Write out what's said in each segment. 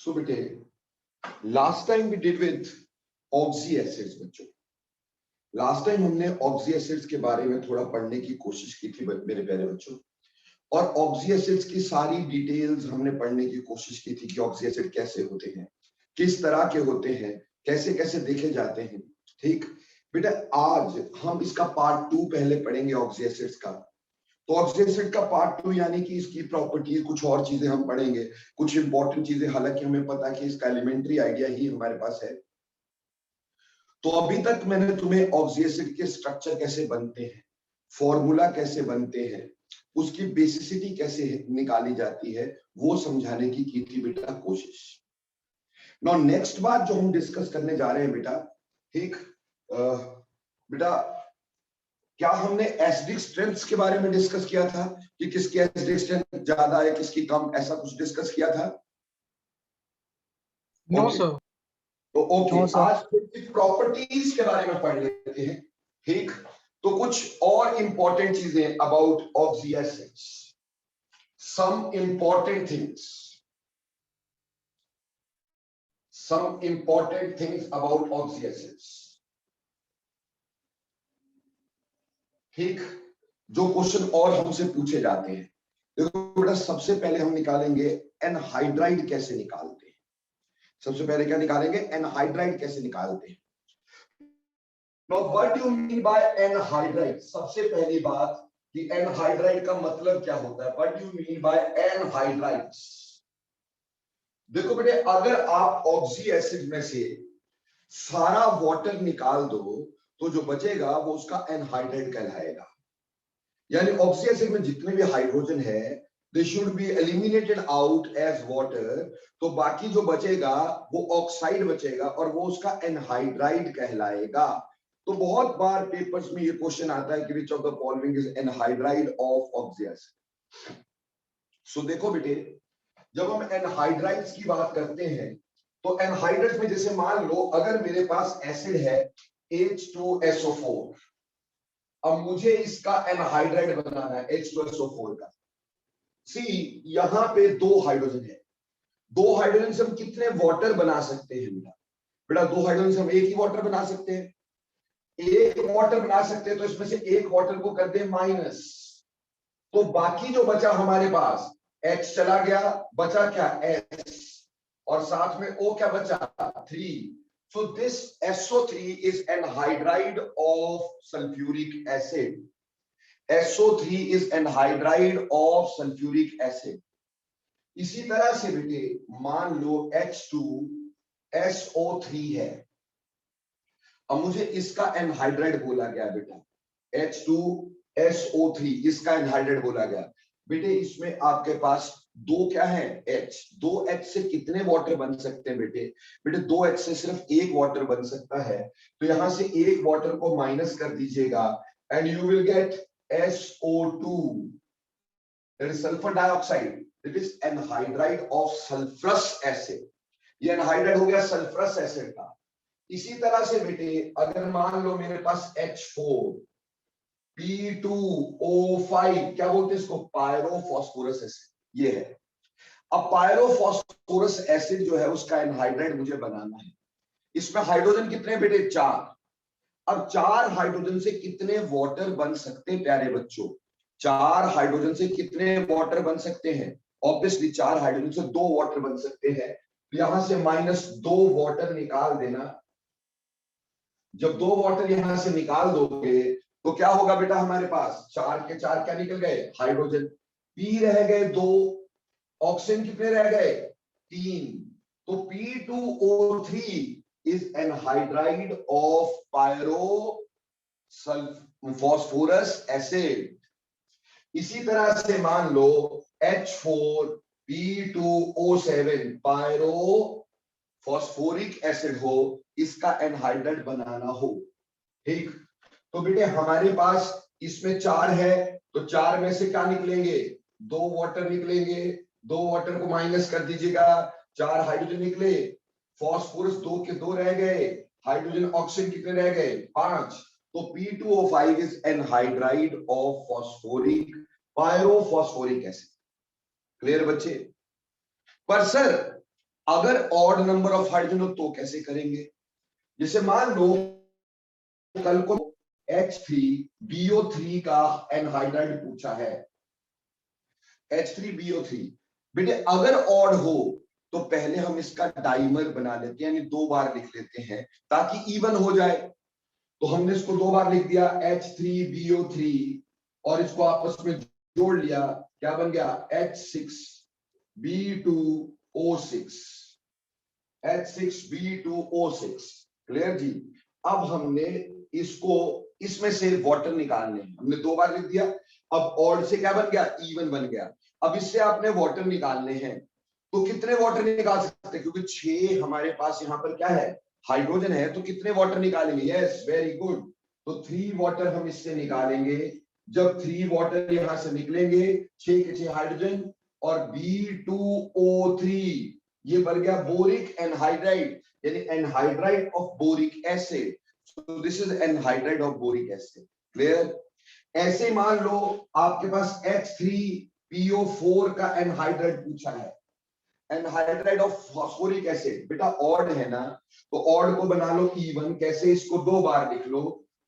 सो बेटे last time we did with oxy acids बच्चों। Last time हमने ऑक्सी एसिड्स के बारे में थोड़ा पढ़ने की कोशिश की थी मेरे प्यारे बच्चों, और ऑक्सी एसिड्स की सारी डिटेल्स हमने पढ़ने की कोशिश की थी कि ऑक्सी एसिड कैसे होते हैं, किस तरह के होते हैं, कैसे कैसे देखे जाते हैं। ठीक बेटा, आज हम इसका पार्ट 2 पहले पढ़ेंगे ऑक्सी एसिड्स का। तो ऑक्सी एसिड का पार्ट 2 यानी कि इसकी प्रॉपर्टीज, कुछ और चीजें हम पढ़ेंगे, कुछ इंपॉर्टेंट चीजें, हालांकि हमें पता है कि इसका एलिमेंट्री आइडिया ही हमारे पास है। तो अभी तक मैंने तुम्हें ऑक्सी एसिड के स्ट्रक्चर कैसे बनते हैं, फॉर्मूला कैसे बनते हैं, उसकी बेसिसिटी कैसे निकाली जाती है, वो समझाने की थी बेटा कोशिश। नाउ नेक्स्ट बात जो हम डिस्कस करने जा रहे हैं बेटा, ठीक बेटा, क्या हमने एसिडिक स्ट्रेंथ्स के बारे में डिस्कस किया था कि किसकी एसिडिक स्ट्रेंथ ज्यादा है, किसकी कम, ऐसा कुछ डिस्कस किया था? No sir. तो ओके, आज कुछ प्रॉपर्टीज के बारे में पढ़ लेते हैं। ठीक, तो कुछ और इंपॉर्टेंट चीजें about oxy acids, some important things about oxy acids. ठीक, जो क्वेश्चन और हमसे पूछे जाते हैं, देखो बेटा, सबसे पहले हम निकालेंगे एनहाइड्राइड कैसे निकालते हैं। सबसे पहले क्या निकालेंगे? एनहाइड्राइड कैसे निकालते हैं। Now what do you mean by anhydride? सबसे पहली बात कि एनहाइड्राइड का मतलब क्या होता है। What do you mean by anhydrides? देखो बेटे, अगर आप ऑक्सी एसिड में से सारा वाटर निकाल दो तो जो बचेगा वो उसका एनहाइड्राइड कहलाएगा। यानी ऑक्सी एसिड में जितने भी हाइड्रोजन है they should be eliminated out as water, तो बाकी जो बचेगा वो ऑक्साइड बचेगा और वो उसका एनहाइड्राइड कहलाएगा। तो बहुत बार पेपर्स में ये क्वेश्चन आता है कि which of the following is anhydride of oxy acid. So देखो बेटे, जब हम एनहाइड्राइड्स की बात करते हैं तो एनहाइड्राइड्स में जैसे मान लो अगर मेरे पास एसिड है H2SO4, अब मुझे इसका एनहाइड्राइड बनाना है H2SO4 का। सी, यहां पे दो हाइड्रोजन है, दो हाइड्रोजन से हम कितने वाटर बना सकते हैं बेटा? बेटा, दो हाइड्रोजन से हम एक ही वाटर बना सकते हैं। एक वाटर बना सकते हैं तो इसमें से एक वाटर को कर दे माइनस, तो बाकी जो बचा हमारे पास H चला गया, बचा क्या? S, और साथ में O क्या बचा? 3। So this SO3 is anhydride of sulfuric acid. SO3 is anhydride of sulfuric acid. इसी तरह से बेटे मान लो H2SO3 है, अब मुझे इसका एनहाइड्राइड बोला गया बेटा, H2SO3 इसका एनहाइड्राइड बोला गया। बेटे इसमें आपके पास दो क्या है? H। दो H से कितने वाटर बन सकते हैं बेटे? बेटे दो H से सिर्फ एक वाटर बन सकता है, तो यहां से एक वाटर को माइनस कर दीजिएगा and you will get SO2, that is sulphur dioxide, that is anhydride of sulphurous acid. ये एनहाइड्राइड हो गया सल्फरस एसिड का। इसी तरह से बेटे अगर मान लो मेरे पास H4 P2O5, क्या बोलते हैं इसको? पायरोफॉस्फोरस एसिड, ये है। अब पायरोफॉस्फोरस एसिड जो है उसका एनहाइड्राइड मुझे बनाना है। इसमें हाइड्रोजन कितने बेटे? 4। अब 4 हाइड्रोजन से कितने वाटर बन सकते हैं प्यारे बच्चों? 4 हाइड्रोजन से कितने वाटर बन सकते हैं? ऑब्वियसली 4 हाइड्रोजन से 2 वाटर बन सकते हैं, तो यहां से -2 वाटर निकाल देना। जब 2 वाटर यहां से निकाल दोगे तो क्या होगा बेटा? हमारे पास 4 के 4 क्या निकल गए? हाइड्रोजन। पी रह गए 2, ऑक्सीजन कितने रह गए? 3। तो P2O3 is anhydride of pyrophosphorous acid. इसी तरह से मान लो H4P2O7 पायरोफॉस्फोरिक एसिड हो, इसका एनहाइड्राइड बनाना हो। ठीक, तो बेटे हमारे पास इसमें 4 है, तो 4 में से क्या निकलेंगे? 2 वाटर निकलेंगे, 2 वाटर को माइनस कर दीजिएगा, 4 हाइड्रोजन निकले, फॉस्फोरस 2 के 2 रह गए, हाइड्रोजन ऑक्सीजन कितने रह गए? 5। तो P2O5 is anhydride of phosphoric pyrophosphoric acid. Clear बच्चे? पर सर अगर ऑड नंबर ऑफ हाइड्रोजन हो तो कैसे करेंगे? जैसे मान लो कल को H3BO3 का एनहाइड्राइड पूछा है, H3BO3 बेटे अगर ऑड हो तो पहले हम इसका डाइमर बना लेते हैं, यानी 2 बार लिख लेते हैं ताकि इवन हो जाए। तो हमने इसको 2 बार लिख दिया H3BO3 और इसको आपस में जोड़ लिया, क्या बन गया H6B2O6, H6B2O6। क्लियर जी? अब हमने इसको इसमें से वाटर निकालने हैं, हमने 2 बार लिख दिया। अब ऑड से क्या बन गया? इवन बन गया। अब इससे आपने वाटर निकालने हैं, तो कितने वाटर निकाल सकते हैं? क्योंकि 6 हमारे पास यहाँ पर क्या है? हाइड्रोजन है, तो कितने वाटर निकालेंगे? Yes, very good. तो 3 वाटर हम इससे निकालेंगे। जब 3 वाटर यहां से निकलेंगे, 6 के 6 हाइड्रोजन और B2O3, ये बन गया बोरिक एनहाइड्राइड, यानी anhydride of boric acid. So this is anhydride of boric acid. Clear? ऐसे मान लो आपके पास H3PO4 का एनहाइड्राइड पूछा है, एनहाइड्राइड ऑफ फास्फोरिक एसिड। बेटा ऑड है ना, तो ऑड को बना लो इवन। कैसे? इसको 2 बार लिख लो।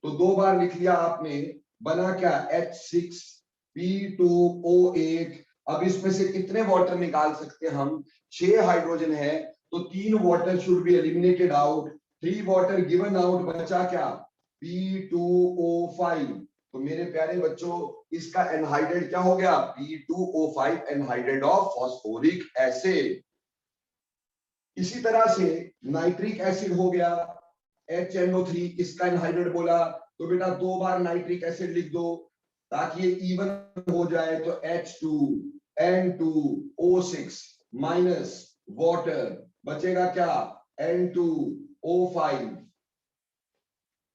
तो 2 बार लिख लिया आपने, बना क्या? H6P2O8। अब इसमें से कितने वाटर निकाल सकते हैं हम? 6 हाइड्रोजन है, तो 3 water should be eliminated out. 3 water given out, बचा क्या? P2O5। तो मेरे प्यारे बच्चों, इसका एनहाइड्राइड क्या हो गया? P2O5, anhydride of phosphoric acid. इसी तरह से नाइट्रिक एसिड हो गया HNO3, इसका एनहाइड्राइड बोला, तो बेटा 2 बार नाइट्रिक एसिड लिख दो ताकि ये इवन हो जाए। तो H2N2O6 माइनस वाटर, बचेगा क्या? N2O5,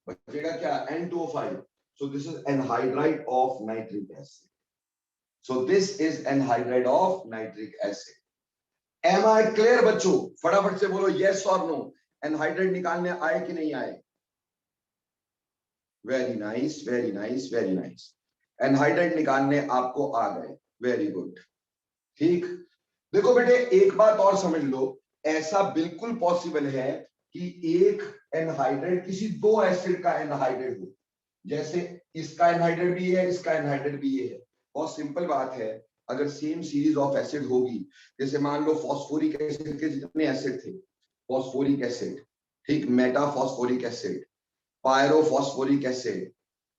बचेगा क्या? N2O5। So this is anhydride of nitric acid. So this is anhydride of nitric acid. Am I clear बच्चों? फटाफट से बोलो yes or no. एनहाइड्राइड निकालने आए कि नहीं आए? Very nice, very nice, very nice. Anhydride निकालने आपको आ गए, वेरी गुड। ठीक, देखो बेटे एक बात और समझ लो, ऐसा बिल्कुल पॉसिबल है कि एक एनहाइड्राइड किसी 2 एसिड का एनहाइड्राइड हो। जैसे इसका एनहाइड्राइड भी है, इसका एनहाइड्राइड भी ये है। बहुत सिंपल बात है, अगर सेम सीरीज ऑफ एसिड होगी, जैसे मान लो फॉस्फोरिक एसिड के जितने एसिड थे, फॉस्फोरिक एसिड, ठीक, मेटाफॉस्फोरिक एसिड, पायरोफॉस्फोरिक एसिड,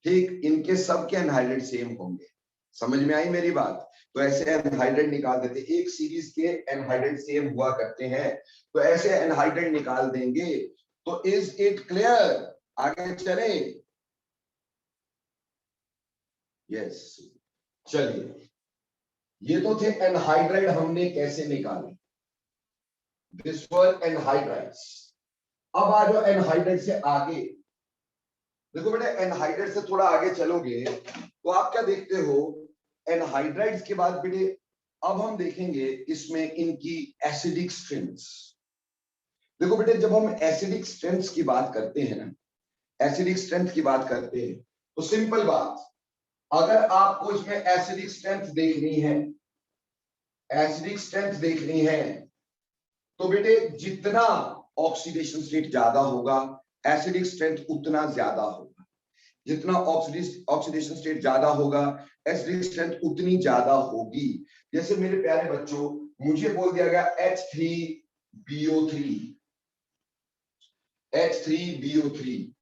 ठीक, इनके सब के एनहाइड्राइड सेम होंगे। समझ में आई मेरी बात? तो ऐसे एनहाइड्राइड निकाल देते, एक सीरीज के एनहाइड्राइड सेम हुआ करते हैं, तो ऐसे एनहाइड्राइड निकाल देंगे। तो इज इट क्लियर? आगे चले? यस, चलिए, ये तो थे एनहाइड्राइड, हमने कैसे निकाले, दिस वर एनहाइड्राइड्स। अब आ जाओ एनहाइड्राइड से आगे। देखो बेटा, एनहाइड्राइड से थोड़ा आगे चलोगे तो आप क्या देखते हो? एनहाइड्राइड्स के बाद बेटे अब हम देखेंगे इसमें इनकी एसिडिक स्ट्रेंथ्स। देखो बेटे, जब हम एसिडिक स्ट्रेंथ्स की बात करते हैं ना, एसिडिक स्ट्रेंथ की बात करते हैं, तो सिंपल बात, अगर आपको इसमें एसिडिक स्ट्रेंथ देखनी है, एसिडिक स्ट्रेंथ देखनी है, तो बेटे जितना ऑक्सीडेशन स्टेट ज्यादा होगा, एसिडिक स्ट्रेंथ उतना ज्यादा होगा। जितना ऑक्सीडेशन स्टेट ज्यादा होगा, एसिडिक स्ट्रेंथ उतनी ज्यादा होगी। जैसे मेरे प्यारे बच्चों, मुझे बोल दिया गया H3BO3, H3BO3,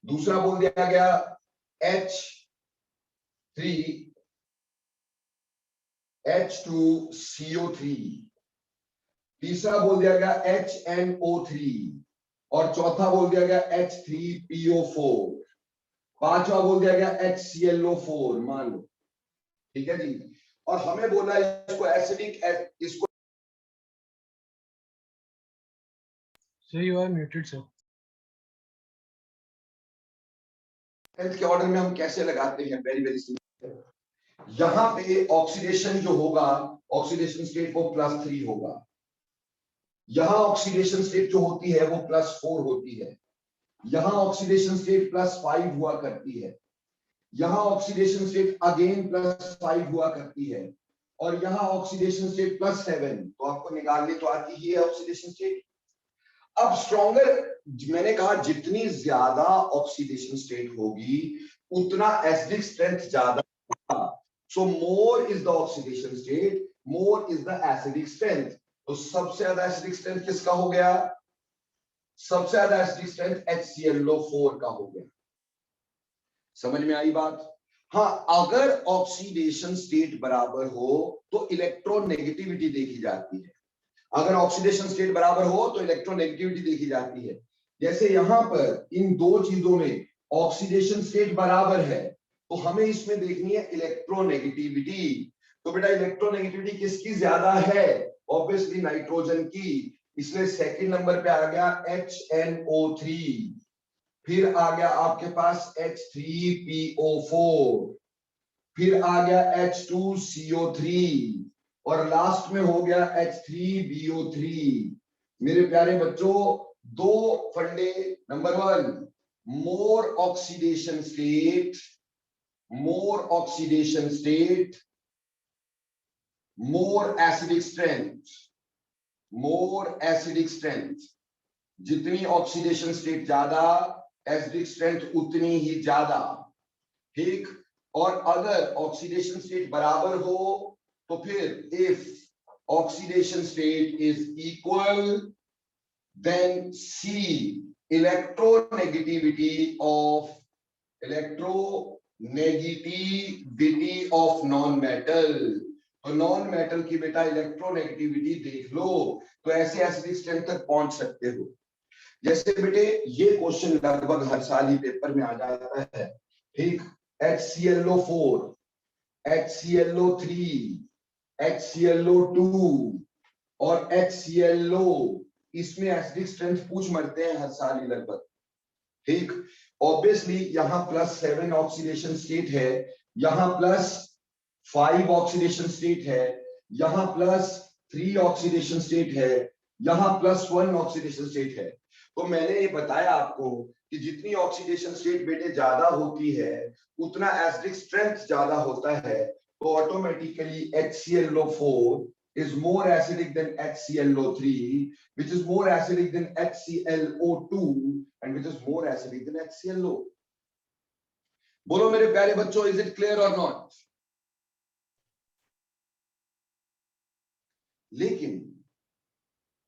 दूसरा बोल दिया गया H2CO3, तीसरा बोल दिया गया HNO3, और चौथा बोल दिया गया H3PO4, पांचवा बोल दिया गया HClO4, मान लो, ठीक है जी। और हमें बोला इसको एसिडिक, इसको sir you are muted sir. के ऑर्डर में हम कैसे लगाते हैं? Very very simple. यहां पे ऑक्सीडेशन जो होगा, ऑक्सीडेशन स्टेट वो +3 होगा। यहां ऑक्सीडेशन स्टेट जो होती है वो +4 होती है। यहां ऑक्सीडेशन स्टेट +5 हुआ करती है। यहां ऑक्सीडेशन स्टेट अगेन +5 हुआ करती है। और यहाँ ऑक्सीडेशन स्टेट +7, तो आपको निकालनी तो आती ही है ऑक्सीडेशन स्टेट। अब स्ट्रॉन्गर, मैंने कहा जितनी ज्यादा ऑक्सीडेशन स्टेट होगी उतना एसिडिक स्ट्रेंथ ज्यादा होगा। So more is the oxidation state, more is the acidic strength. तो सबसे ज्यादा एसिडिक स्ट्रेंथ किसका हो गया? सबसे ज्यादा एसिडिक स्ट्रेंथ HClO4 का हो गया। समझ में आई बात? हाँ, अगर ऑक्सीडेशन स्टेट बराबर हो तो इलेक्ट्रोनेगेटिविटी देखी जाती है। अगर ऑक्सीडेशन स्टेट बराबर हो तो इलेक्ट्रोनेगेटिविटी देखी जाती है। जैसे यहां पर इन दो चीजों में ऑक्सीडेशन स्टेट बराबर है तो हमें इसमें देखनी है इलेक्ट्रोनेगेटिविटी। तो बेटा इलेक्ट्रोनेगेटिविटी किसकी ज्यादा है? ऑब्वियसली नाइट्रोजन की, इसलिए सेकंड नंबर पे आ गया HNO3। फिर आ गया आपके पास H3PO4, फिर आ गया H2CO3 और लास्ट में हो गया H3BO3। मेरे प्यारे बच्चों, दो फंडे। Number 1, more oxidation state, more oxidation state, more acidic strength, more acidic strength. जितनी ऑक्सीडेशन स्टेट ज्यादा, एसिडिक स्ट्रेंथ उतनी ही ज्यादा। ठीक। और अगर ऑक्सीडेशन स्टेट बराबर हो तो फिर if oxidation state is equal then see electronegativity of non metal. तो नॉन मेटल की बेटा इलेक्ट्रोनेगेटिविटी देख लो तो ऐसे एसिडिक स्ट्रेंथ तक पहुंच सकते हो। जैसे बेटे ये क्वेश्चन लगभग हर साल ही पेपर में आ जाता है। ठीक। HClO4, HClO3, HClO2 और HClO, इसमें एसिडिक स्ट्रेंथ पूछ मरते हैं हर साल ही लगभग। ठीक। ऑब्वियसली यहां +7 ऑक्सीडेशन स्टेट है, यहां +5 ऑक्सीडेशन स्टेट है, यहां +3 ऑक्सीडेशन स्टेट है, यहां +1 ऑक्सीडेशन स्टेट है। तो मैंने ये बताया आपको कि जितनी ऑक्सीडेशन स्टेट बेटे ज्यादा होती है उतना एसिडिक स्ट्रेंथ ज्यादा होता है। तो automatically HClO4 is more acidic than HClO3, which is more acidic than HClO2 and which is more acidic than HClO। बोलो मेरे प्यारे बच्चों, is it clear or not? लेकिन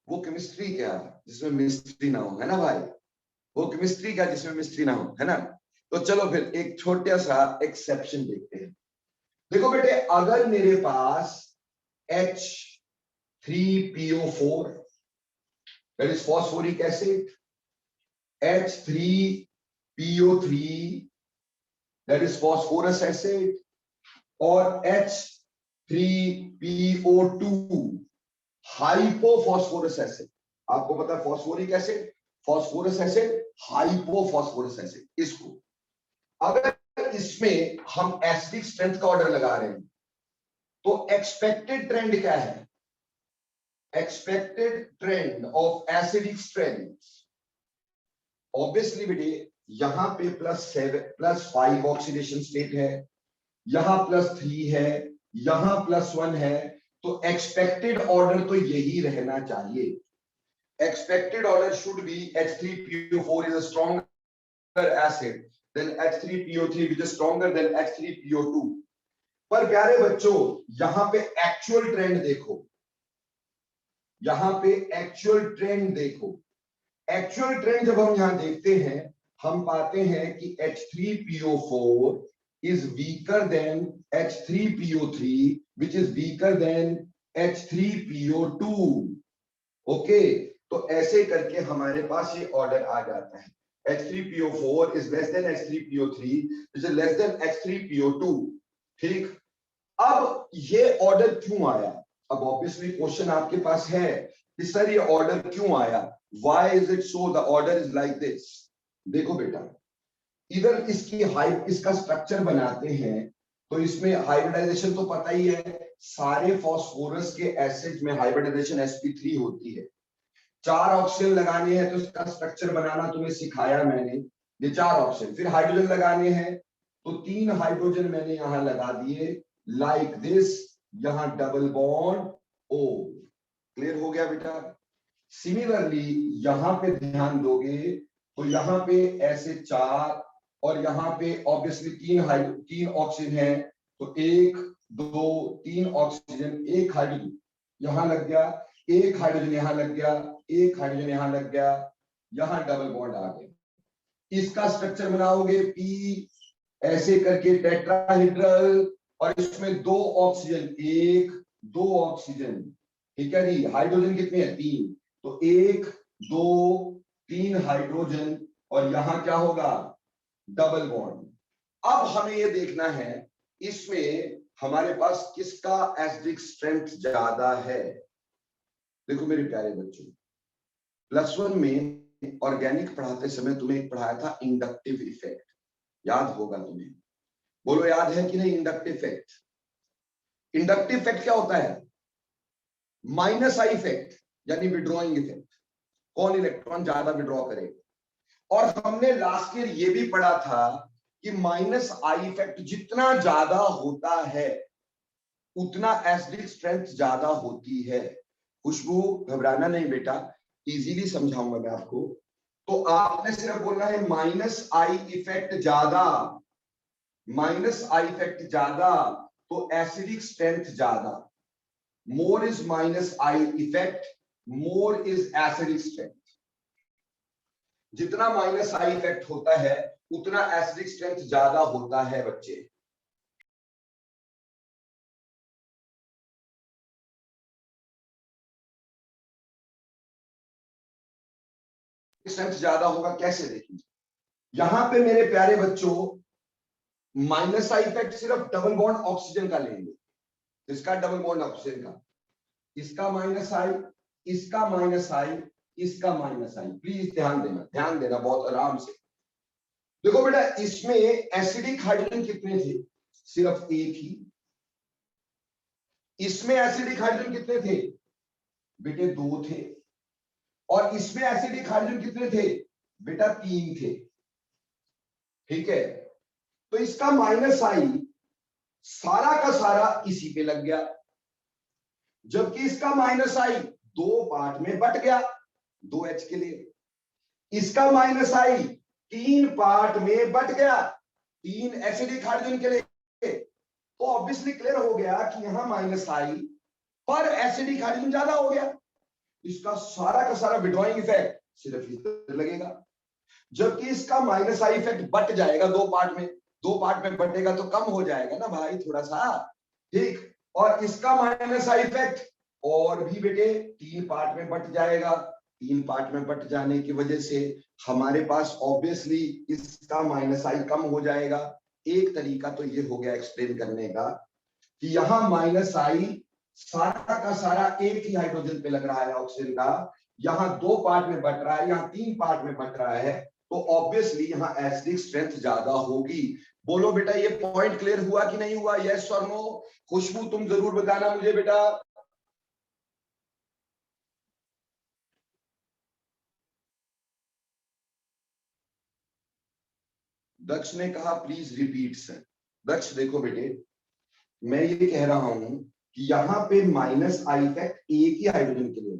वो केमिस्ट्री क्या जिसमें मिस्ट्री ना हो, है ना भाई? वो केमिस्ट्री का जिसमें मिस्ट्री ना हो, है ना? तो चलो फिर एक छोटा सा एक्सेप्शन देखते हैं। देखो बेटे, अगर मेरे पास H3PO4 that is phosphoric acid, H3PO3 that is phosphorus acid और H3PO2 हाइपोफॉस्फोरस एसिड। आपको पता है phosphoric acid, phosphorous acid, hypophosphorous acid. इसको अगर इसमें हम एसिडिक स्ट्रेंथ का ऑर्डर लगा रहे हैं तो एक्सपेक्टेड ट्रेंड क्या है? Expected trend of acidic strength obviously बेटे यहां पे +5 ऑक्सीडेशन स्टेट है, यहां +3 है, यहां +1 है। तो एक्सपेक्टेड ऑर्डर तो यही रहना चाहिए। Expected order should be H3PO4 is a stronger acid than H3PO3 which is stronger than H3PO2। पर प्यारे बच्चों यहां पे एक्चुअल ट्रेंड देखो, यहां पे एक्चुअल ट्रेंड देखो। एक्चुअल ट्रेंड जब हम यहां देखते हैं हम पाते हैं कि H3PO4 is weaker than H3PO3 which is weaker than H3PO2। Okay, तो ऐसे करके हमारे पास ये ऑर्डर आ जाता है। H3PO4 is less than H3PO3 which is less than H3PO2। ठीक। अब ये ऑर्डर क्यों आया? अब ऑब्वियसली क्वेश्चन आपके पास है कि सर ये ऑर्डर क्यों आया? Why is it so? The order is like this। देखो बेटा, इधर इसका स्ट्रक्चर बनाते हैं तो इसमें हाइब्रिडाइजेशन तो पता ही है, सारे फॉस्फोरस के एसिड में हाइब्रिडाइजेशन sp3 होती है। 4 ऑक्सीजन लगाने हैं तो इसका स्ट्रक्चर बनाना तुम्हें सिखाया मैंने, ये 4 ऑक्सीजन। फिर हाइड्रोजन लगाने हैं तो 3 हाइड्रोजन मैंने यहां लगा दिए लाइक दिस। यहां डबल बॉन्ड O। क्लियर हो गया बेटा? सिमिलरली यहां पे ध्यान दोगे तो यहां पे ऐसे 4 और यहां पे ऑब्वियसली 3 ऑक्सीजन है, तो 1 2 3 ऑक्सीजन, 1 हाइड्रोजन यहां लग गया, 1 हाइड्रोजन यहां लग गया, 1 हाइड्रोजन यहां लग गया, यहां डबल बॉन्ड आ गया। इसका स्ट्रक्चर बनाओगे P ऐसे करके टेट्राहेड्रल, और इसमें 2 ऑक्सीजन, 1 2 ऑक्सीजन, ठीक है जी। हाइड्रोजन कितने हैं? 3, तो 1 2 3 हाइड्रोजन, और यहां क्या होगा? Double bond. अब हमें यह देखना है इसमें हमारे पास किसका एसिडिक स्ट्रेंथ ज्यादा है। देखो मेरे प्यारे बच्चों, +1 में ऑर्गेनिक पढ़ाते समय तुम्हें एक पढ़ाया था इंडक्टिव इफेक्ट, याद होगा तुम्हें? बोलो याद है कि नहीं? Inductive effect. इंडक्टिव इफेक्ट क्या होता है? माइनस आई इफेक्ट यानी विड्रॉइंग इफेक्ट, कौन इलेक्ट्रॉन ज्यादा विड्रॉ करे। और हमने लास्ट ईयर ये भी पढ़ा था कि माइनस आई इफेक्ट जितना ज्यादा होता है उतना एसिडिक स्ट्रेंथ ज्यादा होती है। खुशबू घबराना नहीं बेटा, इजीली समझाऊंगा मैं आपको। तो आपने सिर्फ बोलना है माइनस आई इफेक्ट ज्यादा, माइनस आई इफेक्ट ज्यादा तो एसिडिक स्ट्रेंथ ज्यादा। More is minus I effect, more is acidic strength. जितना माइनस आई इफेक्ट होता है उतना एसिडिक स्ट्रेंथ ज्यादा होता है बच्चे। स्ट्रेंथ ज्यादा होगा कैसे देखिए, यहां पे मेरे प्यारे बच्चों माइनस आई इफेक्ट सिर्फ डबल बॉन्ड ऑक्सीजन का लेंगे। इसका डबल बॉन्ड ऑक्सीजन का, इसका माइनस आई, इसका माइनस आई, इसका माइनस आई। प्लीज ध्यान देना बहुत आराम से। देखो बेटा इसमें एसिडिक हाइड्रोजन कितने थे? सिर्फ 1 ही। इसमें एसिडिक हाइड्रोजन कितने थे बेटे? 2 थे। और इसमें एसिडिक हाइड्रोजन कितने थे बेटा? 3 थे। ठीक है, तो इसका माइनस आई सारा का सारा इसी पे लग गया, जबकि इसका माइनस आई 2 पार्ट में बट गया 2H के लिए। इसका माइनस आई 3 पार्ट में बट गया 3 एसिडिक हाइड्रोजन के लिए। तो ऑब्वियसली क्लियर हो गया कि यहां माइनस आई पर एसिडिक हाइड्रोजन ज्यादा हो गया। इसका सारा का सारा विड्रॉइंग इफेक्ट सिर्फ इधर लगेगा, जबकि इसका माइनस आई इफेक्ट बट जाएगा 2 पार्ट में। 2 पार्ट में बटेगा तो कम हो जाएगा ना भाई थोड़ा सा, ठीक। और इसका माइनस आई इफेक्ट और भी बेटे 3 पार्ट में बट जाएगा। 3 पार्ट में बट जाने की वजह से हमारे पास ऑब्वियसली इसका माइनस आई कम हो जाएगा। एक तरीका तो ये हो गया एक्सप्लेन करने का कि यहां माइनस आई सारा का सारा एक ही हाइड्रोजन पे लग रहा है ऑक्सीजन का, यहां 2 पार्ट में बट रहा है, यहां 3 पार्ट में बट रहा है, तो ऑब्वियसली यहां एसिडिक स्ट्रेंथ ज्यादा होगी। बोलो बेटा ये पॉइंट क्लियर हुआ कि नहीं हुआ? यस और नो? खुशबू तुम जरूर बताना मुझे बेटा। दक्ष ने कहा प्लीज रिपीट सर। दक्ष देखो बेटे, मैं ये कह रहा हूं कि यहां पे माइनस आई इफेक्ट एक ही हाइड्रोजन के लिए।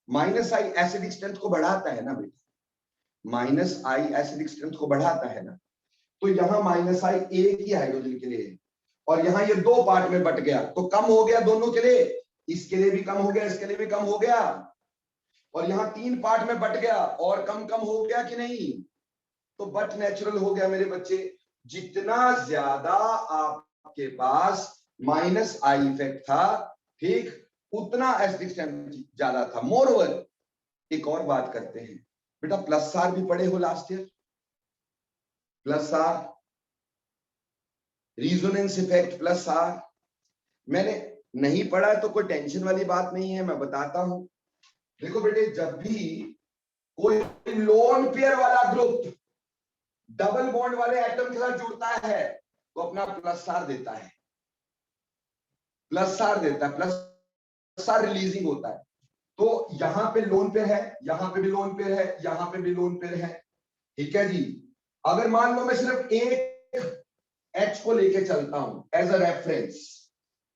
माइनस आई एसिडिक स्ट्रेंथ को बढ़ाता है ना बेटा, माइनस आई एसिडिक स्ट्रेंथ को बढ़ाता है ना, तो यहां माइनस आई एक ही हाइड्रोजन के लिए, और यहां ये 2 पार्ट में बट गया तो कम हो गया दोनों के लिए। इसके लिए भी कम हो गया, इसके लिए भी कम हो गया, और यहां 3 पार्ट में बट गया और कम हो गया कि नहीं? तो बट नेचुरल हो गया मेरे बच्चे। जितना ज्यादा आपके पास माइनस आई इफेक्ट था, ठीक, उतना एसिडिक स्ट्रेंथ ज्यादा था। मोरओवर एक और बात करते हैं बेटा, प्लस आर भी पढ़े हो last year? Plus R, resonance effect plus R. मैंने नहीं पढ़ा तो कोई टेंशन वाली बात नहीं है, मैं बताता हूं। देखो बेटे, जब भी कोई लोन पेयर वाला ग्रुप डबल बॉन्ड वाले एटम के साथ जुड़ता है तो अपना प्लस आर देता है, प्लस आर देता है, प्लस आर रिलीजिंग होता है। तो यहां पे लोन पेयर है, यहां पे भी लोन पेयर है, यहां पे भी लोन पेयर है, ठीक है जी। अगर मान लो मैं सिर्फ एक H को लेके चलता हूं एज अ रेफरेंस,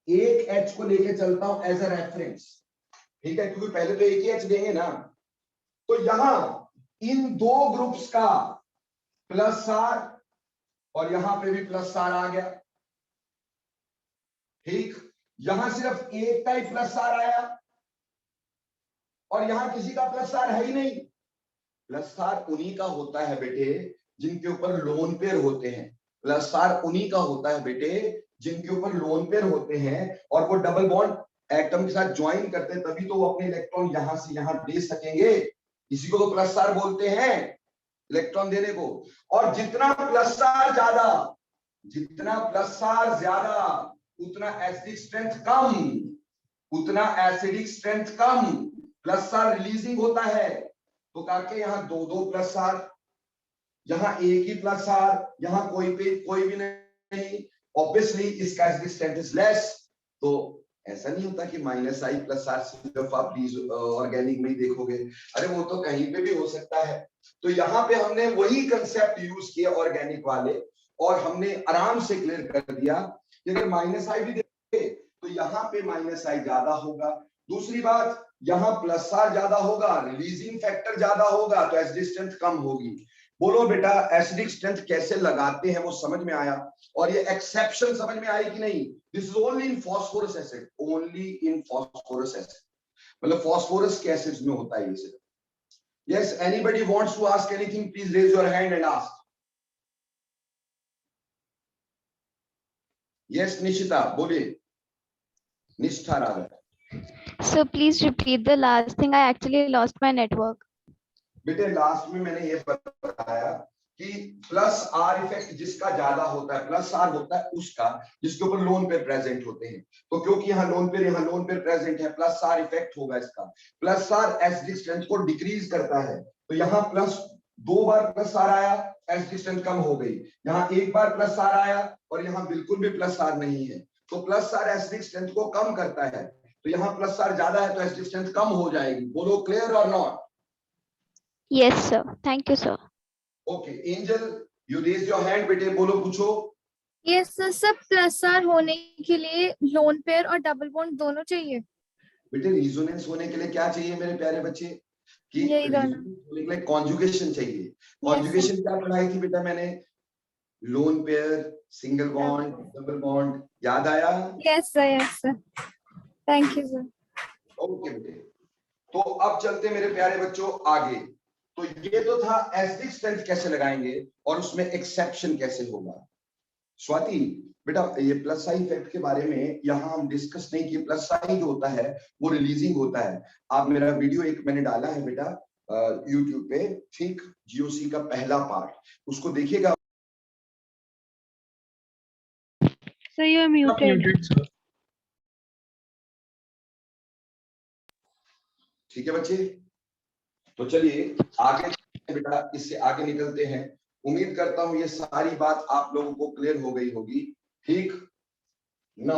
एक H को लेके चलता हूं एज अ रेफरेंस, ठीक है, क्योंकि पहले तो एक ही H देंगे ना। तो यहां इन दो ग्रुप्स का प्लस R और यहां पे भी प्लस R आ गया, ठीक। यहां सिर्फ एक का ही प्लस R आया और यहां किसी का प्लस R है ही नहीं। प्लस R उन्हीं का होता है बेटे जिनके ऊपर लोन पेयर होते हैं। प्लस R उन्हीं का होता है बेटे जिनके ऊपर लोन पेयर होते हैं और वो डबल बॉन्ड एटम के साथ ज्वाइन करते हैं, तभी तो वो अपने इलेक्ट्रॉन यहां से यहां दे सकेंगे। इसी को तो प्लस R बोलते हैं, इलेक्ट्रॉन देने को। और जितना प्लस R ज्यादा, जितना प्लस R ज्यादा उतना एसिडिक स्ट्रेंथ कम, उतना एसिडिक स्ट्रेंथ कम। प्लस R रिलीजिंग होता है, तो करके यहां दो दो प्लस R, यहां एक ही प्लस R, यहां कोई भी नहीं। ऑब्वियसली इसका एसिडिक स्ट्रेंथ इज लेस। तो ऐसा नहीं होता कि माइनस आई प्लस आर सिर्फ आप ऑर्गेनिक में ही देखोगे, अरे वो तो कहीं पे भी हो सकता है। तो यहाँ पे हमने वही कंसेप्ट यूज किया ऑर्गेनिक वाले, और हमने आराम से क्लियर कर दिया कि अगर माइनस आई भी देखे तो यहाँ पे माइनस आई ज्यादा होगा। दूसरी बात, यहाँ प्लस आर ज्यादा होगा, रिलीजिंग फैक्टर ज्यादा होगा, तो एसिडिक स्ट्रेंथ कम होगी। बोलो बेटा एसिडिक स्ट्रेंथ कैसे लगाते हैं वो समझ में आया? और ये एक्सेप्शन समझ में आई कि नहीं? This is only in phosphorus acid, only in phosphorus acid, मतलब फॉस्फोरस के एसिड्स में होता है ये सिर्फ। Yes, anybody wants to ask anything, please raise your hand and ask. Yes Nishita बोलिए, Nishtha Radha. So please repeat the last thing. I actually lost my network. बेटे last में मैंने ये बताया कि प्लस आर इफेक्ट जिसका ज्यादा होता है, प्लस आर होता है उसका जिसके ऊपर लोन पेयर प्रेजेंट होते हैं। तो क्योंकि यहाँ लोन पेयर प्रेजेंट है, प्लस आर इफेक्ट होगा इसका। प्लस आर एसिडिक स्ट्रेंथ को डिक्रीज करता है, तो यहाँ प्लस दो बार प्लस आर आया, एसिडिक स्ट्रेंथ कम हो गई। यहाँ एक बार प्लस आर आया और यहाँ बिल्कुल भी प्लस आर नहीं है, तो प्लस आर एसिडिक स्ट्रेंथ को कम करता है। तो यहाँ प्लस आर ज्यादा है तो एसिडिक स्ट्रेंथ कम हो जाएगी। बोलो क्लियर और not? Yes, sir. Thank you, sir. Okay Angel, you raise your hand, बेटे बोलो पूछो। यस सर, सब प्लस आर होने के लिए लोन पेयर और डबल बॉन्ड दोनों चाहिए। बेटे रिजोनेंस होने के लिए क्या चाहिए मेरे प्यारे बच्चे? कि यही दोनों। होने के लिए कॉन्जुगेशन चाहिए। कॉन्जुगेशन क्या पढ़ाई थी बेटा मैंने? Lone pair, single bond, double bond, याद आया? Yes sir, thank you sir. Okay बेटे, तो अब चलते मेरे प्यारे बच्चों आगे। तो ये तो था एसिडिक स्ट्रेंथ कैसे लगाएंगे और उसमें एक्सेप्शन कैसे होगा। स्वाति बेटा ये प्लस आई इफेक्ट के बारे में यहाँ हम डिस्कस नहीं किए। प्लस आई जो होता है वो रिलीजिंग होता है। आप मेरा वीडियो एक मैंने डाला है बेटा यूट्यूब पे, ठीक, जीओसी का पहला पार्ट, उसको देखिएगा। Sir you are muted. Muted, sir. ठीक है बच्चे, तो चलिए आगे बेटा, इससे आगे निकलते हैं। उम्मीद करता हूं ये सारी बात आप लोगों को क्लियर हो गई होगी, ठीक ना?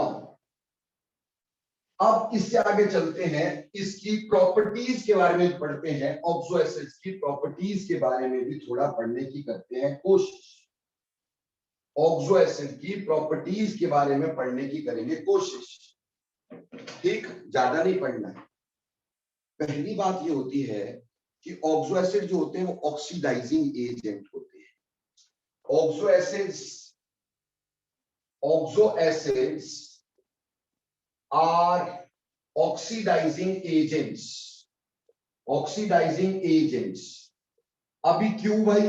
अब इससे आगे चलते हैं, इसकी प्रॉपर्टीज के बारे में पढ़ते हैं। ऑक्सो एसिड्स की प्रॉपर्टीज के बारे में भी थोड़ा पढ़ने की करते हैं कोशिश। ऑक्सो एसिड की प्रॉपर्टीज के बारे में पढ़ने की करेंगे कोशिश, ठीक, ज्यादा नहीं पढ़ना है। पहली बात ये होती है कि ऑक्सो एसिड जो होते हैं वो ऑक्सीडाइजिंग एजेंट होते हैं। Oxo acids are oxidising agents, oxidising agents. अभी क्यों भाई?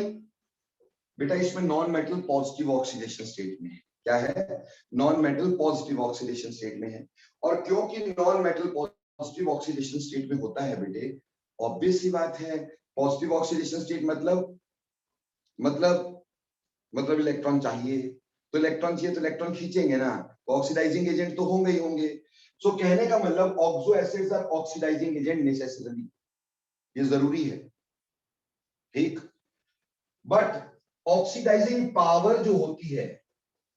बेटा इसमें non metal positive oxidation state में है। क्या है? Non metal positive oxidation state में है। और क्योंकि non metal positive oxidation state में होता है बेटे, ऑब्वियस सी बात है, पॉजिटिव ऑक्सीडेशन स्टेट मतलब इलेक्ट्रॉन चाहिए, तो इलेक्ट्रॉन चाहिए तो इलेक्ट्रॉन खींचेंगे ना, ऑक्सीडाइजिंग एजेंट तो होंगे ही होंगे। सो कहने का मतलब oxo acids are oxidising agent necessarily, ये जरूरी है, ठीक। बट ऑक्सीडाइजिंग पावर जो होती है,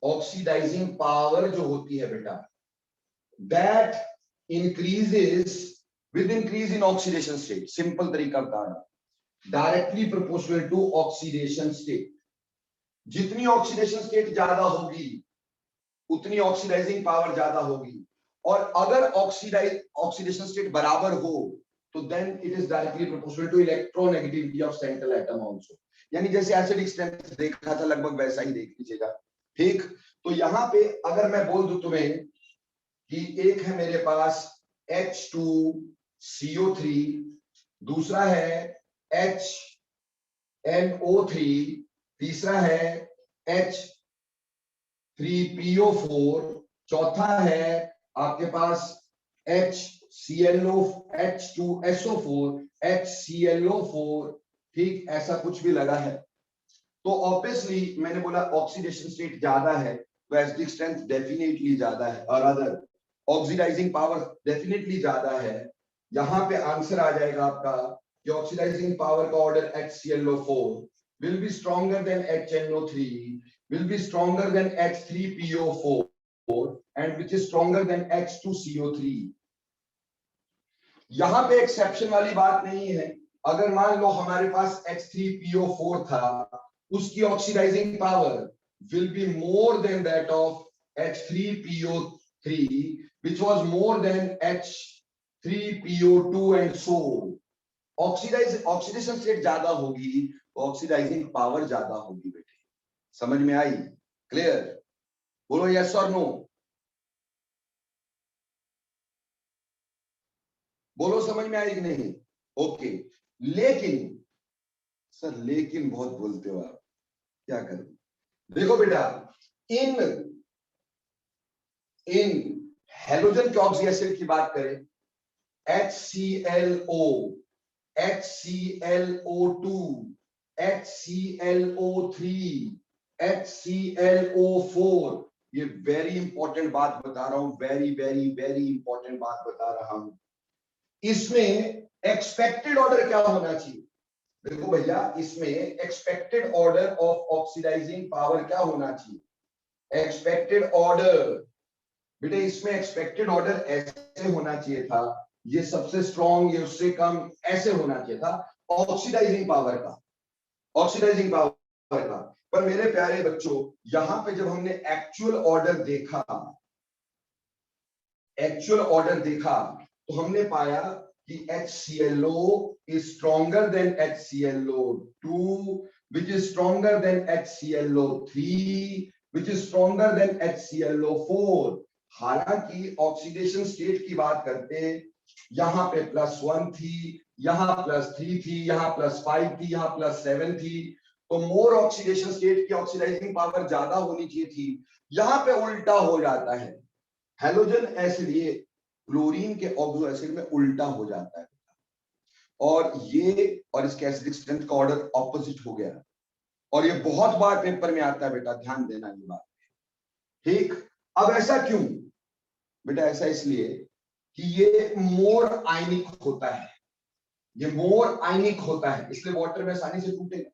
ऑक्सीडाइजिंग पावर जो होती है बेटा, that increases with increase in oxidation state। Simple तरीका बता रहा, directly proportional to oxidation state. जितनी ऑक्सीडेशन स्टेट ज्यादा होगी उतनी ऑक्सीडाइजिंग पावर ज्यादा होगी। और अगर ऑक्सीडेशन स्टेट बराबर हो तो then it is directly proportional to electronegativity of central atom also. यानी जैसे एसिडिक स्ट्रेंथ देखा था लगभग वैसा ही देख लीजिएगा। ठीक, तो यहां पे अगर मैं बोल दूं तुम्हें कि एक है मेरे पास H2CO3, दूसरा है HNO3, तीसरा है H3PO4, चौथा है आपके पास H2SO4, HClO4, ठीक, ऐसा कुछ भी लगा है तो ऑब्वियसली मैंने बोला ऑक्सीडेशन स्टेट ज्यादा है तो एसिडिक स्ट्रेंथ डेफिनेटली ज्यादा है और अदर ऑक्सीडाइजिंग पावर डेफिनेटली ज्यादा है। यहां पे आंसर आ जाएगा आपका कि ऑक्सीडाइजिंग पावर का order HClO4 will be stronger than HNO3, will be stronger than H3PO4 and which is stronger than H2CO3। यहां पे एक्सेप्शन वाली बात नहीं है। अगर मान लो हमारे पास H3PO4 था, उसकी oxidising power will be more than that of H3PO3 which was more than H3PO2 and so oxidation state ज्यादा होगी तो ऑक्सीडाइजिंग पावर ज्यादा होगी। बेटे समझ में आई? क्लियर? बोलो यस और नो, बोलो समझ में आई कि नहीं? ओके, लेकिन सर लेकिन बहुत बोलते हो आप, क्या करूं? देखो बेटा, इन हेलोजन के ऑक्सी एसिड की बात करें, HClO, HClO2, HClO3, HClO4, ये वेरी इंपॉर्टेंट बात बता रहा हूं, वेरी वेरी वेरी इंपॉर्टेंट बात बता रहा हूं। इसमें एक्सपेक्टेड ऑर्डर क्या होना चाहिए? देखो भैया, इसमें expected order of oxidising power क्या होना चाहिए? एक्सपेक्टेड ऑर्डर, बेटे इसमें एक्सपेक्टेड ऑर्डर ऐसे होना चाहिए था, ये सबसे स्ट्रॉन्ग, ये उससे कम, ऐसे होना चाहिए था ऑक्सीडाइजिंग पावर का, ऑक्सीडाइजिंग पावर का। पर मेरे प्यारे बच्चों, यहां पे जब हमने एक्चुअल ऑर्डर देखा, एक्चुअल ऑर्डर देखा तो हमने पाया कि HClO is stronger than HClO2 which is stronger than HClO3 which is stronger than HClO4। हालांकि ऑक्सीडेशन स्टेट की बात करते यहां पे +1 थी, यहां +3 थी, यहां +5 थी, यहां +7 थी, तो मोर ऑक्सीडेशन स्टेट की ऑक्सीडाइजिंग पावर ज्यादा होनी चाहिए थी। यहां पे उल्टा हो जाता है, हेलोजन एसिड ये क्लोरीन के ऑक्सो एसिड में उल्टा हो जाता है और ये और इसके एसिडिक स्ट्रेंथ का ऑर्डर ऑपोजिट हो गया और ये बहुत बार पेपर में आता है बेटा, ध्यान देना ये बात। ठीक, अब ऐसा क्यों बेटा? ऐसा इसलिए कि ये मोर आयनिक होता है, ये मोर आयनिक होता है, इसलिए वाटर में आसानी से टूटेगा।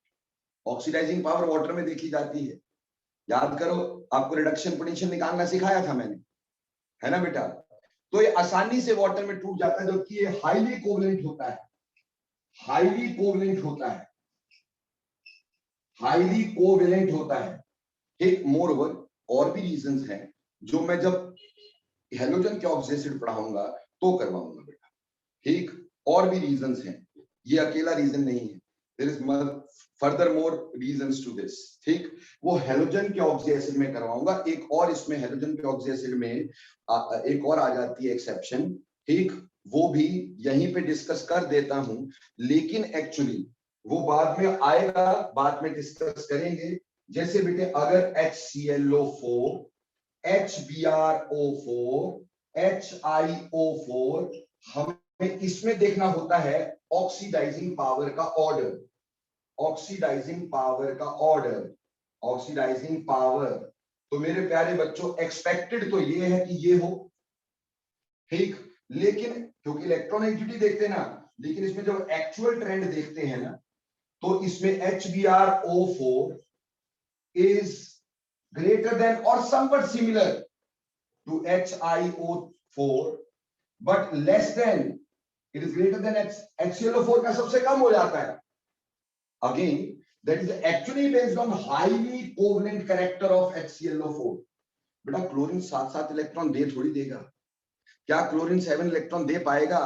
ऑक्सीडाइजिंग पावर वाटर में देखी जाती है, याद करो, आपको रिडक्शन पोटेंशियल निकालना सिखाया था मैंने, है ना बेटा? तो ये आसानी से वाटर में टूट जाता है, जबकि ये हाईली कोवलेंट होता है, हाईली कोवलेंट होता है, हाईली कोवलेंट होता है। एक मोर ओवर और भी रीजंस हैं जो मैं जब हेलोजन के ऑक्सी एसिड पढ़ाऊंगा तो करवाऊंगा बेटा। ठीक, और भी रीजंस हैं, ये अकेला रीजन नहीं है, there is further more reasons to this. ठीक, वो हेलोजन के ऑक्सी एसिड में करवाऊंगा। एक और इसमें हेलोजन के ऑक्सी एसिड में एक और आ जाती है एक्सेप्शन, ठीक, वो भी यहीं पे डिस्कस कर देता हूं, लेकिन एक्चुअली वो बाद में आएगा, बाद में डिस्कस करेंगे। जैसे बेटे अगर HClO4, HbRO4, HiO4, हमें इसमें देखना होता है ऑक्सीडाइजिंग पावर का ऑर्डर, ऑक्सीडाइजिंग पावर का ऑर्डर, ऑक्सीडाइजिंग पावर। तो मेरे प्यारे बच्चों, एक्सपेक्टेड तो ये है कि ये हो, ठीक, लेकिन क्योंकि इलेक्ट्रोनेगेटिविटी देखते हैं ना, लेकिन इसमें जब एक्चुअल ट्रेंड देखते हैं ना, तो इसमें HbRO4 is greater than or somewhat similar to HiO4 but less than, it is greater than HClO4 का सबसे कम हो जाता है। Again, that is actually based on highly covalent character of HClO4। बेटा क्लोरीन साथ साथ इलेक्ट्रॉन दे थोड़ी देगा, क्या क्लोरीन 7 इलेक्ट्रॉन दे पाएगा?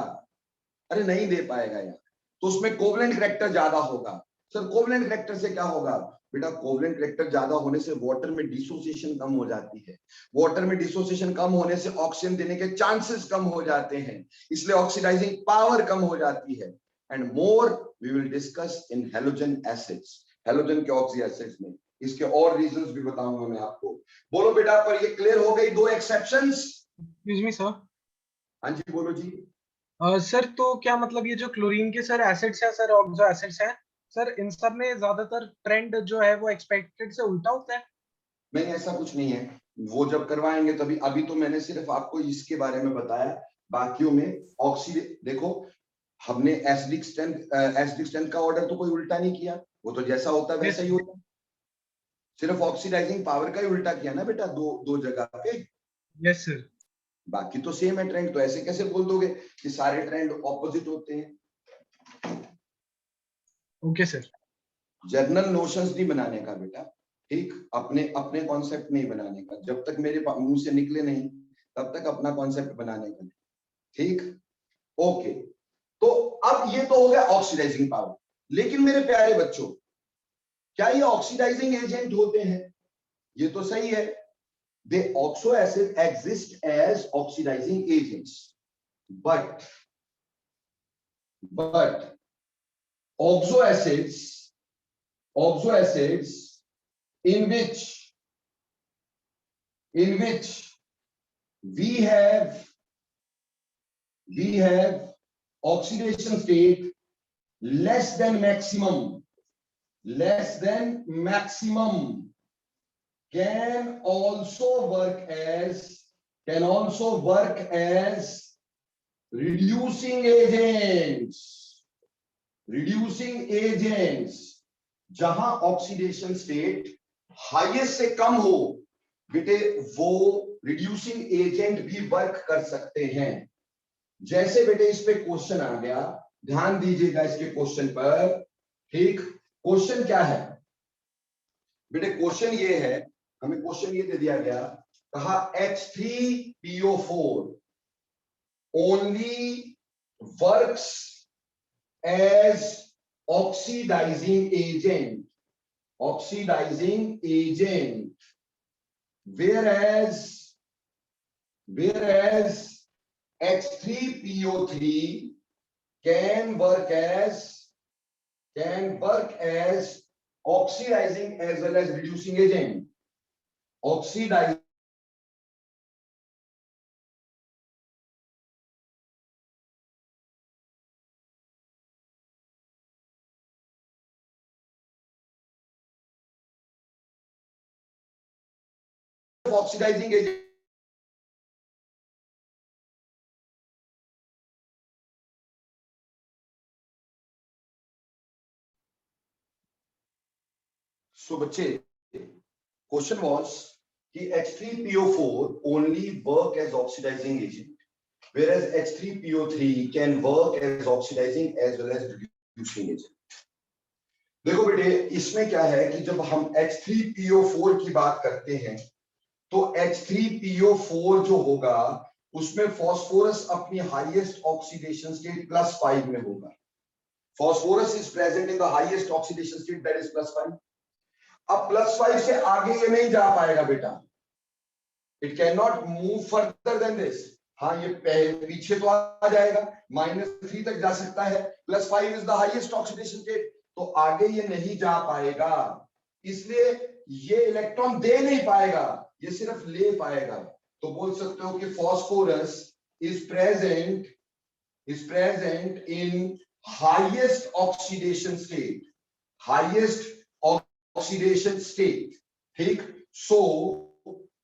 अरे नहीं दे पाएगा यार। तो उसमें कोवलेंट करैक्टर ज्यादा होगा। सर कोवलेंट करैक्टर से क्या होगा? बेटा कोवलेंट करैक्टर ज्यादा होने से वाटर में डिसोसिएशन कम हो जाती है। वाटर में डिसोसिएशन कम होने से ऑक्सीजन देने के चांसेस कम हो जाते हैं, इसलिए ऑक्सीडाइजिंग पावर कम हो जाती है। And more we will discuss in halogen acids, halogen के ऑक्सी एसिड्स में। इसके और रीजंस भी बताऊंगा मैं आपको। बोलो बेटा, पर ये क्लियर हो गई 2 एक्सेप्शंस? Excuse me sir. हाँ जी बोलो जी। सर तो क्या मतलब ये जो क्लोरीन के सर एसिड्स हैं सर, ऑक्सो एसिड्स हैं सर, इन सब में ज्यादातर ट्रेंड जो है वो एक्सपेक्टेड से उल्टा होता है? नहीं ऐसा कुछ नहीं है, वो जब करवाएंगे तभी। अभी तो मैंने सिर्फ आपको इसके बारे में बताया, बाकियों में ऑक्सी देखो, हमने एसिडिक स्ट्रेंथ का ऑर्डर तो कोई उल्टा नहीं किया, वो तो जैसा होता है वैसा ही होता है। सिर्फ ऑक्सीडाइजिंग पावर का ही उल्टा किया ना बेटा, दो जगह पे। Yes sir. बाकी तो सेम है ट्रेंड। तो ऐसे कैसे बोल दोगे कि सारे ट्रेंड ऑपोजिट होते हैं? Okay sir. जर्नल नोशंस नहीं बनाने का बेटा, ठीक? अपने अपने कॉन्सेप्ट नहीं बनाने का। जब तक मेरे मुंह से निकले नहीं तब तक अपना कॉन्सेप्ट बनाने का, ठीक? ओके, तो अब ये तो हो गया ऑक्सीडाइजिंग पावर। लेकिन मेरे प्यारे बच्चों, क्या ये ऑक्सीडाइजिंग एजेंट होते हैं? ये तो सही है, they oxo acid exist as oxidizing agents, but oxo acids in which we have oxidation state less than maximum can also work as reducing agents। जहां ऑक्सीडेशन स्टेट हाईएस्ट से कम हो बेटे, वो रिड्यूसिंग एजेंट भी वर्क कर सकते हैं। जैसे बेटे इस पे क्वेश्चन आ गया, ध्यान दीजिएगा इसके क्वेश्चन पर, ठीक? क्वेश्चन क्या है बेटे? क्वेश्चन ये है, हमें क्वेश्चन ये दे दिया गया, कहा H3PO4 only works as oxidizing agent, whereas H3PO3 can work as oxidizing as well as reducing agent। Oxidizing oxidizing agent. So बच्चे, क्वेश्चन वाज कि H3PO4 only work as oxidizing agent, whereas H3PO3 can work as oxidizing as well as reducing agent। देखो बेटे, इसमें क्या है कि जब हम H3PO4 की बात करते हैं तो H3PO4 जो होगा उसमें फास्फोरस अपनी हाईएस्ट ऑक्सीडेशन स्टेट +5 में होगा। Phosphorus is present in the highest oxidation state, that is +5। अब +5 से आगे ये नहीं जा पाएगा बेटा, it can not move further than this. हाँ ये पीछे तो आ जाएगा, -3 तक जा सकता है, +5 is the highest oxidation state, तो आगे ये नहीं जा पाएगा, इसलिए ये इलेक्ट्रॉन दे नहीं पाएगा, ये सिर्फ ले पाएगा। तो बोल सकते हो कि phosphorus is present in highest oxidation state, ठीक? So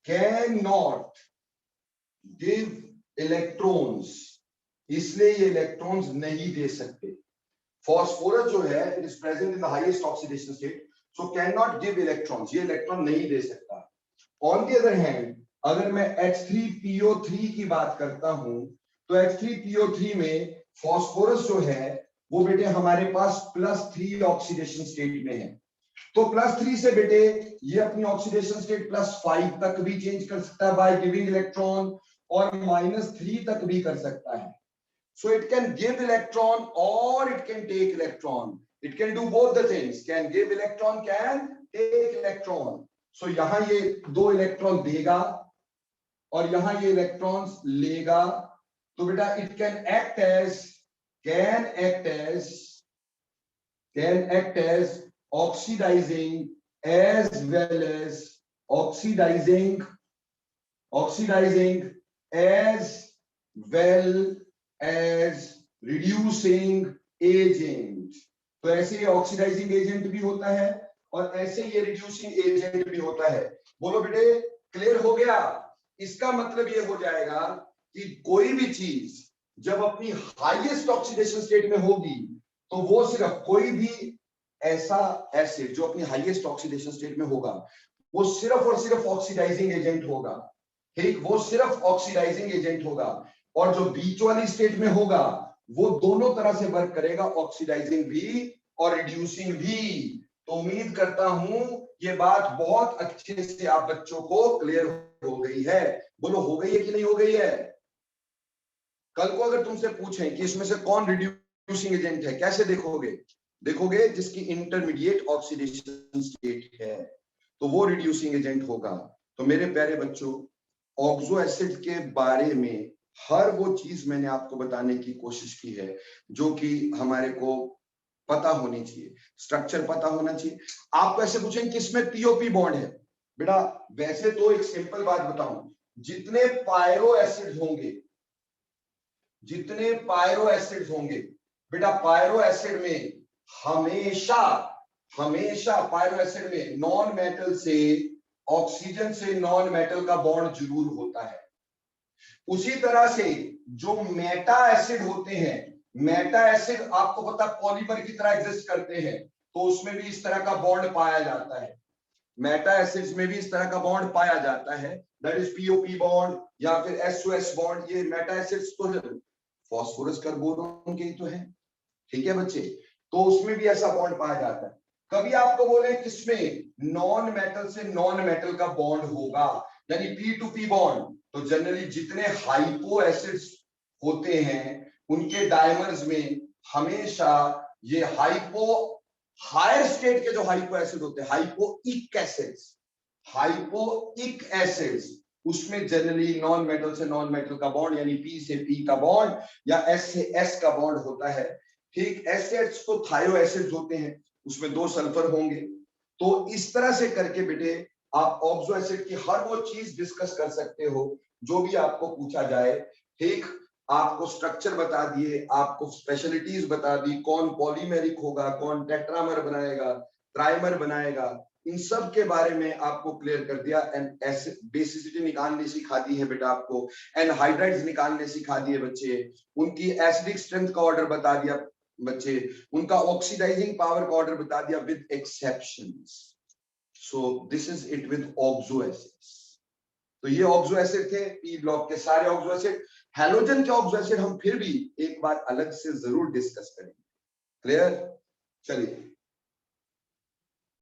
can not give electrons, इसलिए ये इलेक्ट्रॉन्स नहीं दे सकते। फास्फोरस जो है it is present in the highest oxidation state, so can not give electrons, ये इलेक्ट्रॉन नहीं दे सकता। ऑन द अदर हैंड, अगर मैं H3PO3 की बात करता हूं तो H3PO3 में फास्फोरस जो है वो बेटे हमारे पास +3 ऑक्सीडेशन स्टेट में है। तो +3 से बेटे ये अपनी ऑक्सीडेशन स्टेट +5 तक भी चेंज कर सकता है बाय गिविंग इलेक्ट्रॉन। और -3 तक भी कर सकता है. So it can give electron or it can take electron. It can do both the things. Can give electron, can take electron. So यहाँ ये 2 इलेक्ट्रॉन देगा और यहाँ ये इलेक्ट्रॉन्स लेगा. तो बेटा it can act as oxidizing as well as oxidizing as well as reducing agent. तो ऐसे ये ऑक्सीडाइजिंग एजेंट भी होता है और ऐसे ये रिड्यूसिंग एजेंट भी होता है. बोलो बेटे, क्लियर हो गया? इसका मतलब ये हो जाएगा कि कोई भी चीज जब अपनी हाईएस्ट ऑक्सीडेशन स्टेट में होगी तो वो सिर्फ कोई भी ऐसा एसिड जो अपनी हाईएस्ट ऑक्सीडेशन स्टेट में होगा वो सिर्फ और सिर्फ ऑक्सीडाइजिंग एजेंट होगा. ठीक, वो सिर्फ ऑक्सीडाइजिंग एजेंट होगा. और जो बीच वाली स्टेट में होगा वो दोनों तरह से वर्क करेगा, ऑक्सीडाइजिंग भी और रिड्यूसिंग भी. तो उम्मीद करता हूं ये बात बहुत अच्छे से आप बच्चों को क्लियर हो गई है. बोलो, हो गई है कि नहीं हो गई है? कल को अगर तुमसे पूछें कि इसमें से कौन रिड्यूसिंग एजेंट है, कैसे देखोगे? देखोगे जिसकी इंटरमीडिएट ऑक्सीडेशन स्टेट है तो वो रिड्यूसिंग एजेंट होगा. तो मेरे प्यारे बच्चों, ऑक्सो एसिड के बारे में हर वो चीज मैंने आपको बताने की कोशिश की है जो कि हमारे को पता होनी चाहिए. स्ट्रक्चर पता होना चाहिए. आपको ऐसे पूछें किसमें पीओपी बॉन्ड है, बेटा वैसे तो एक सिंपल बात बताऊं, जितने पायरो एसिड होंगे बेटा, पायरो एसिड में हमेशा पायरो एसिड में नॉन मेटल से ऑक्सीजन से नॉन मेटल का बॉन्ड जरूर होता है. उसी तरह से जो मेटा एसिड होते हैं, मेटा एसिड आपको पता पॉलीमर की तरह एग्जिस्ट करते हैं, तो उसमें भी इस तरह का बॉन्ड पाया जाता है. मेटा एसिड्स में भी इस तरह का बॉन्ड पाया जाता है, दैट इज पीओपी बॉन्ड या फिर एसओएस बॉन्ड. ये मेटा एसिड्स तो फास्फोरस कार्बोन के ही तो है. ठीक है बच्चे, तो उसमें भी ऐसा बॉन्ड पाया जाता है. कभी आपको बोले किसमें नॉन मेटल से नॉन मेटल का बॉन्ड होगा, यानी P2P बॉन्ड, तो जनरली जितने हाइपो एसिड्स होते हैं उनके डायमर्स में हमेशा ये हायर स्टेट के जो हाइपो एसिड होते हैं, हाइपोइक एसिड्स, उसमें जनरली नॉन मेटल से नॉन मेटल का बॉन्ड यानी P से P का बॉन्ड या S से S का बॉन्ड होता है. ठीक, एसिड्स तो थायो एसिड्स होते हैं, उसमें 2 सल्फर होंगे. तो इस तरह से करके बेटे आप ऑक्सो एसिड की हर वो चीज डिस्कस कर सकते हो जो भी आपको पूछा जाए. ठीक, आपको स्ट्रक्चर बता दिए, आपको स्पेशलिटीज बता दी, कौन पॉलीमेरिक होगा, कौन टेट्रामर बनाएगा, ट्राइमर बनाएगा, इन सब के बारे में आपको क्लियर कर दिया. एंड बेसिसिटी निकालनी सिखा दी है बेटा आपको, एनहाइड्राइड्स निकालने सिखा दिए बच्चे, उनकी एसिडिक स्ट्रेंथ का ऑर्डर बता दिया बच्चे, उनका ऑक्सीडाइजिंग पावर का ऑर्डर बता दिया with exceptions. So this is it with oxo acids. तो ये ऑक्सो एसिड थे, पी ब्लॉक के सारे ऑक्सो एसिड. हैलोजन के ऑक्सो एसिड हम फिर भी एक बार अलग से जरूर डिस्कस करेंगे. क्लियर? चलिए